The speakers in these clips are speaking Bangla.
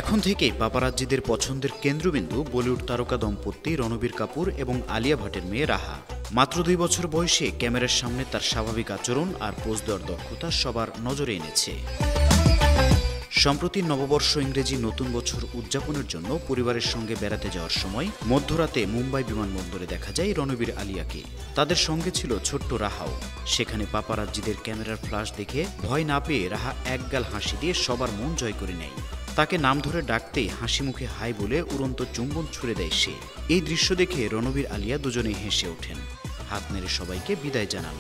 এখন থেকেই পাপারাজ্জিদের পছন্দের কেন্দ্রবিন্দু বলিউড তারকা দম্পতি রণবীর কাপুর এবং আলিয়া ভাটের মেয়ে রাহা। মাত্র 2 বছর বয়সে ক্যামেরার সামনে তার স্বাভাবিক আচরণ আর পোজ দেওয়ার দক্ষতা সবার নজরে এনেছে। সম্প্রতি নববর্ষ ইংরেজি নতুন বছর উদযাপনের জন্য পরিবারের সঙ্গে বেড়াতে যাওয়ার সময় মধ্যরাতে মুম্বাই বিমানবন্দরে দেখা যায় রণবীর আলিয়াকে। তাদের সঙ্গে ছিল ছোট্ট রাহাও। সেখানে পাপারাজ্জিদের ক্যামেরার ফ্ল্যাশ দেখে ভয় না পেয়ে রাহা একগাল হাসি দিয়ে সবার মন জয় করে নেয়। তাকে নাম ধরে ডাকতেই হাসি মুখে হাই বলে উড়ন্ত চুম্বন ছুড়ে দেয় সে। এই দৃশ্য দেখে রণবীর আলিয়া দুজনেই হেসে ওঠেন, হাত নেড়ে সবাইকে বিদায় জানান।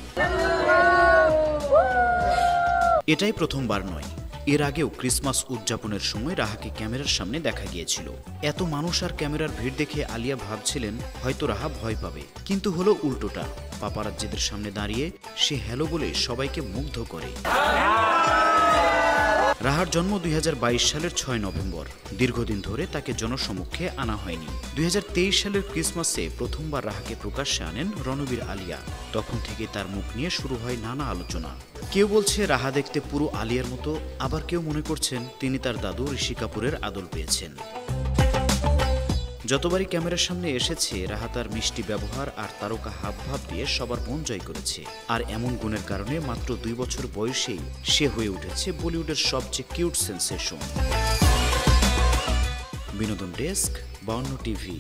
এটাই প্রথমবার নয়, এর আগেও ক্রিসমাস উদযাপনের সময় রাহাকে ক্যামেরার সামনে দেখা গিয়েছিল। এত মানুষ আর ক্যামেরার ভিড় দেখে আলিয়া ভাবছিলেন হয়তো রাহা ভয় পাবে, কিন্তু হলো উল্টোটা। পাপারাজ্জিদের সামনে দাঁড়িয়ে সে হ্যালো বলে সবাইকে মুগ্ধ করে। রাহার জন্ম 2022 সালের 6 নভেম্বর। দীর্ঘদিন ধরে তাকে জনসমক্ষে আনা হয়নি। 2023 সালের ক্রিসমাসে প্রথমবার রাহাকে প্রকাশ্যে আনেন রণবীর আলিয়া। তখন থেকে তার মুখ নিয়ে শুরু হয় নানা আলোচনা। কেউ বলছে রাহা দেখতে পুরো আলিয়ার মতো, আবার কেউ মনে করছেন তিনি তার দাদু ঋষি কাপুরের আদল পেয়েছেন। যতবারই ক্যামেরার সামনে এসেছে রাহা তার মিষ্টি ব্যবহার আর তারকা হাবভাব দিয়ে সবার মন জয় করেছে। আর এমন গুণের কারণে মাত্র 2 বছর বয়সেই সে হয়ে উঠেছে বলিউডের সবচেয়ে কিউট সেন্সেশন। বিনোদন ডেস্ক, 52 টিভি।